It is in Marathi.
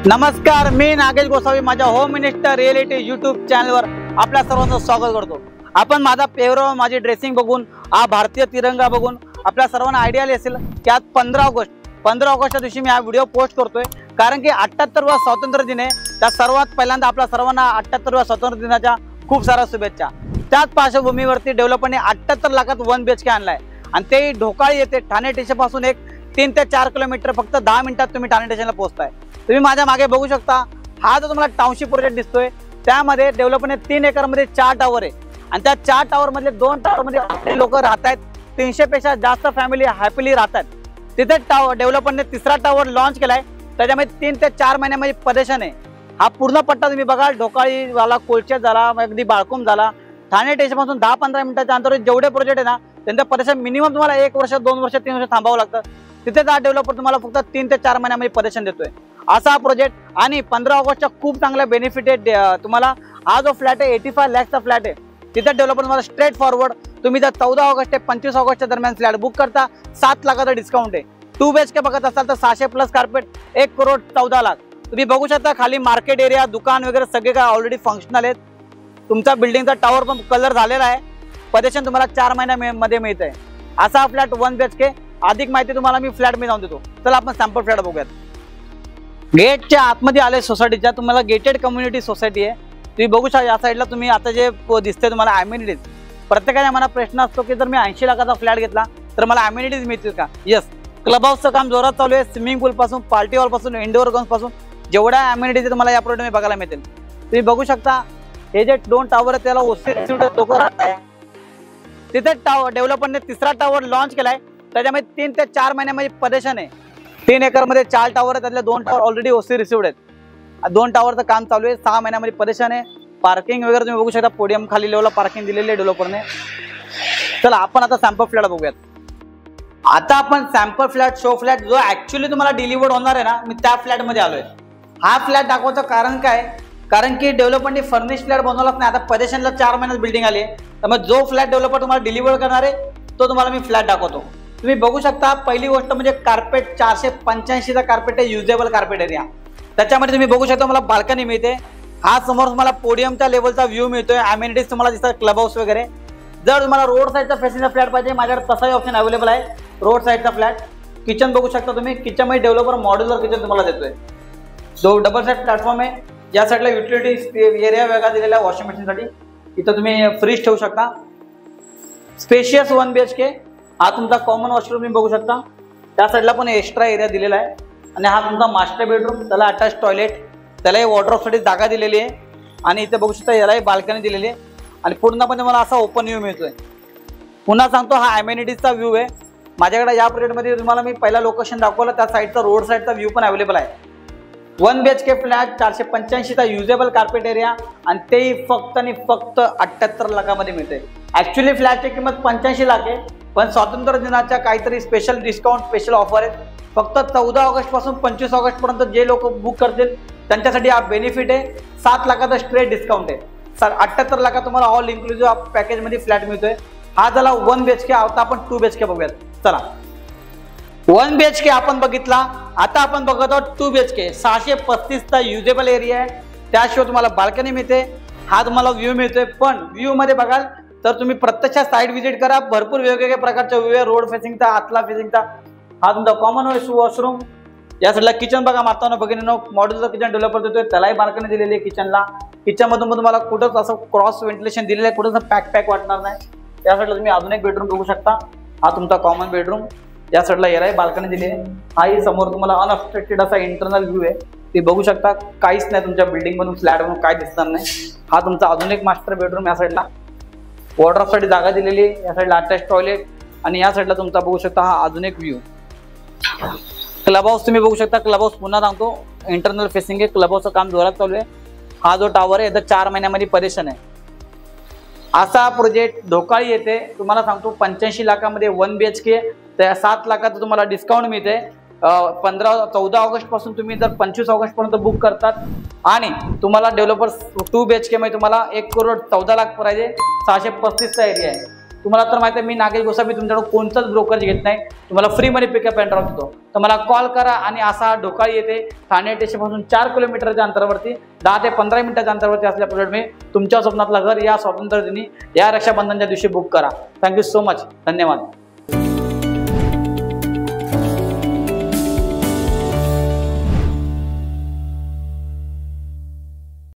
नमस्कार, मी नागेश गोसावी माझ्या होम मिनिस्टर रिअलिटी यूट्यूब चॅनलवर आपल्या सर्वांचं स्वागत करतो। आपण माझा पेहराव, माझी ड्रेसिंग बघून, हा भारतीय तिरंगा बघून आपल्या सर्वांना आयडिया आली असेल की आज 15 ऑगस्टच्या दिवशी मी हा व्हिडिओ पोस्ट करतोय, कारण की 78वा स्वातंत्र्य दिन आहे। त्या सर्वात पहिल्यांदा आपल्या सर्वांना 78व्या स्वातंत्र्य दिनाच्या खूप साऱ्या शुभेच्छा। त्याच पार्श्वभूमीवरती डेव्हलपरने 78 लाखात 1 BHK आणलाय आणि ते ढोकाळी येते ठाणे स्टेशनपासून एक 3 ते 4 किलोमीटर, फक्त 10 मिनिटात तुम्ही ठाणे स्टेशनला पोहोचताय। तुम्ही माझ्या मागे बघू शकता, हा जो तुम्हाला टाउनशिप प्रोजेक्ट दिसतोय त्यामध्ये डेव्हलपरने 3 एकरमध्ये 4 टावर आहे आणि त्या 4 टावर मधले 2 टावर मध्ये आपले लोक राहत आहेत। 300 पेक्षा जास्त फॅमिली हॅपीली राहतात। तिथे डेव्हलपरने 3रा टावर लॉन्च केलाय, त्याच्यामध्ये 3 ते 4 महिन्यामध्ये पदेशन आहे। हा पूर्ण पट्टा तुम्ही बघाल, ढोकाळी झाला, कोलचे झाला, अगदी बाळकुम झाला, ठाणे स्टेशनपासून 10-15 मिनिटाच्या अंतरावर जेवढे प्रोजेक्ट आहे ना त्यांचं पदेशन मिनिमम तुम्हाला 1 वर्ष, 2 वर्ष, 3 वर्ष थांबावं लागतं। तिथे हा डेव्हलपर तुम्हाला फक्त 3 ते 4 महिन्यामध्ये पदेशन देतोय असा हा प्रोजेक्ट। आणि 15 ऑगस्टचा खूप चांगला बेनिफिट आहे तुम्हाला। हा जो फ्लॅट आहे 85 लाखचा फ्लॅट आहे, तिथे डेव्हलपर तुम्हाला स्ट्रेट फॉरवर्ड तुम्ही जर 14 ऑगस्ट ते 25 ऑगस्टच्या दरम्यान फ्लॅट बुक करता 7 लाखाचा डिस्काउंट आहे। 2 BHK बघत असाल तर 600 प्लस कार्पेट 1 करोड 14 लाख। तुम्ही बघू शकता खाली मार्केट एरिया, दुकान वगैरे सगळे काय ऑलरेडी फंक्शनल आहेत। तुमचा बिल्डिंगचा टावर पण कलर झालेला आहे। पदेशन तुम्हाला 4 महिन्यामध्ये मिळत आहे असा हा फ्लॅट 1 BHK। अधिक माहिती तुम्हाला मी फ्लॅट मध्ये जाऊन देतो। चला आपण सॅम्पल फ्लॅट बघूयात। गेटच्या आतमध्ये आले सोसायटीच्या, तुम्हाला गेटेड कम्युनिटी सोसायटी आहे। तुम्ही बघू शकता या साईडला तुम्ही आता जे दिसते तुम्हाला अम्युनिटीज। प्रत्येकाने मला प्रश्न असतो की जर मी 80 लाखाचा फ्लॅट घेतला तर मला अम्युनिटीज मिळतील का? येस, क्लब हाऊसचं काम जोरात चालू आहे। स्विमिंग पूल पासून, पार्टी हॉल पासून, इंडोर गेम्स पासून जेवढ्या अम्युनिटीज तुम्हाला या प्रोजेक्टमध्ये बघायला मिळतील। तुम्ही बघू शकता हे जे 2 टावर आहेत त्याला ओसी लोक राहतात। तिथे डेव्हलपरने 3रा टावर लॉन्च केलाय, त्याच्यामध्ये 3 ते 4 महिन्यामध्ये पदेशन आहे। 3 एकरमध्ये 4 टावर आहेत, त्यातले 2 टावर ऑलरेडी ओसी रिसिव्ड आहेत। 2 टावरचं काम चालू आहे, 6 महिन्यामध्ये पदेशन आहे। पार्किंग वगैरे तुम्ही बघू शकता, पोडियम खाली लेवलला पार्किंग दिलेली आहे डेव्हलपरने। चला आपण आता सॅम्पल फ्लॅट बघूयात। आता आपण सॅम्पल फ्लॅट, शो फ्लॅट जो ऍक्च्युअली तुम्हाला डिलिव्हर्ड होणार आहे ना, मी त्या फ्लॅटमध्ये आलोय। हा फ्लॅट दाखवायचं कारण काय, कारण की डेव्हलपरने फर्निश फ्लॅट बनवलाच नाही। आता पदेशनला 4 महिन्यात बिल्डिंग आली आहे, त्यामुळे जो फ्लॅट डेव्हलपर तुम्हाला डिलिव्हर करणार आहे तो तुम्हाला मी फ्लॅट दाखवतो। तुम्ही बघू शकता, पहिली गोष्ट म्हणजे कार्पेट 485चा कार्पेट आहे, युजेबल कार्पेट एरिया। त्याच्यामध्ये तुम्ही बघू शकता मला बाल्कनी मिळते। हा समोर तुम्हाला पोडियमच्या लेवलचा व्ह्यू मिळतोय। अम्युनिटीज तुम्हाला दिसतात, क्लब हाऊस वगैरे। जर तुम्हाला रोड साईडचा फेसिंगचा फ्लॅट पाहिजे, माझ्याकडे तसाही ऑप्शन अवेलेबल आहे, रोड साईडचा फ्लॅट। किचन बघू शकता तुम्ही, किचनमध्ये डेव्हलपर मॉड्युलर किचन तुम्हाला देतोय। जो डबल साईड प्लॅटफॉर्म आहे, या साईडला युटिलिटी एरिया वेगळा दिलेला आहे वॉशिंग मशीनसाठी। इथं तुम्ही फ्रीज ठेवू शकता। Spacious 1 BHK। हा तुमचा कॉमन वॉशरूम तुम्ही बघू शकता, त्या साईडला पण एक्स्ट्रा एरिया दिलेला आहे। आणि हा तुमचा मास्टर बेडरूम, त्याला अटॅच टॉयलेट, त्यालाही वॉर्डरोबसाठी जागा दिलेली आहे। आणि इथे बघू शकता यालाही बाल्कनी दिलेली आहे आणि पूर्णपणे मला असा ओपन व्ह्यू मिळतोय। पुन्हा सांगतो, हा अम्युनिटीजचा व्ह्यू आहे माझ्याकडे। या प्रोजेक्टमध्ये तुम्हाला मी पहिला लोकेशन दाखवलं, त्या साईडचा रोड साईडचा व्ह्यू पण अवेलेबल आहे। 1 BHK फ्लॅट, 485चा युजेबल कार्पेट एरिया आणि तेही फक्त आणि फक्त 78 लाखामध्ये मिळते। ऍक्च्युअली फ्लॅटची किंमत 85 लाख आहे, पण स्वातंत्र्य दिनाच्या काहीतरी स्पेशल डिस्काउंट, स्पेशल ऑफर आहेत। फक्त 14 ऑगस्ट पासून 25 ऑगस्ट पर्यंत जे लोक बुक करतील त्यांच्यासाठी हा बेनिफिट आहे। 7 लाखाचा स्ट्रेट डिस्काउंट आहे। 78 लाखात तुम्हाला ऑल इन्क्लुझिव्ह पॅकेजमध्ये फ्लॅट मिळतोय। हा झाला 1 BHK। आता आपण 2 BHK बघूयात। चला, 1 BHK आपण बघितला, आता आपण बघत आहोत 2 BHK। 635चा युजेबल एरिया आहे, त्याशिवाय तुम्हाला बाल्कनी मिळते। हा तुम्हाला व्ह्यू मिळतोय, पण व्ह्यू मध्ये बघाल तर तुम्ही प्रत्यक्षात साईट व्हिजिट करा, भरपूर वेगवेगळ्या प्रकारच्या व्ह्यू आहे। रोड फेसिंगचा, आतला फेसिंगचा। हा तुमचा कॉमन वॉशरूम। या साईडला किचन बघा, मारताना बघितलं मॉड्युलर किचन डेव्हलपर देतोय, त्यालाही बाल्कनी दिलेली आहे किचनला। किचन मधून तुम्हाला कुठंच असं क्रॉस व्हेंटिलेशन दिलेलं आहे, कुठंच पॅक वाटणार नाही। या साईडला तुम्ही अजून एक बेडरूम बघू शकता, हा तुमचा कॉमन बेडरूम। या साईडला यालाही बाल्कनी दिली आहे। हाही समोर तुम्हाला अनअबस्ट्रक्टेड असा इंटरनल व्ह्यू आहे, ते बघू शकता। काहीच नाही तुमच्या बिल्डिंग मधून, फ्लॅट मधून काय दिसणार नाही। हा तुमचा अजून एक मास्टर बेडरूम। या साईडला वॉर्डरोबसाठी जागा दिलेली आहे, या साईडला अटॅच टॉयलेट आणि या साईडला तुमचा बघू शकता हा अजून एक व्ह्यू। क्लब हाऊस तुम्ही बघू शकता, क्लब हाऊस पुन्हा सांगतो इंटरनल फेसिंग आहे, क्लब हाऊसचं काम जोरात चालू आहे। हा जो टावर आहे, 4 महिन्यामध्ये पदेशन आहे। असा प्रोजेक्ट ढोकाळी येते, तुम्हाला सांगतो 85 लाखामध्ये 1 BHK। त्या 7 लाखाचं तुम्हाला डिस्काउंट मिळते। 14 ऑगस्ट पासून तुम्ही जर 25 ऑगस्ट पर्यंत बुक करतात आणि तुम्हाला डेव्हलपर 2 BHK मध्ये तुम्हाला 1 करोड 14 लाख प्राइस आहे। 635चा एरिया आहे। तुम्हाला तर माहिती आहे मी नागेश गोसावी तुमच्याकडून कोणताच ब्रोकरेज घेत नाही, तुम्हाला फ्रीमध्ये पिकअप अँड ड्रॉप देतो. तर मला कॉल करा. आणि असा ढोकाळी येथे ठाणे स्टेशनपासून 4 किलोमीटरच्या अंतरावरती 10 ते 15 मिनिटाच्या अंतरावरती असल्या प्रोजेक्ट मी तुमच्या स्वप्नातलं घर या स्वातंत्र्य दिनी या रक्षाबंधनच्या दिवशी बुक करा. Thank you so much. धन्यवाद.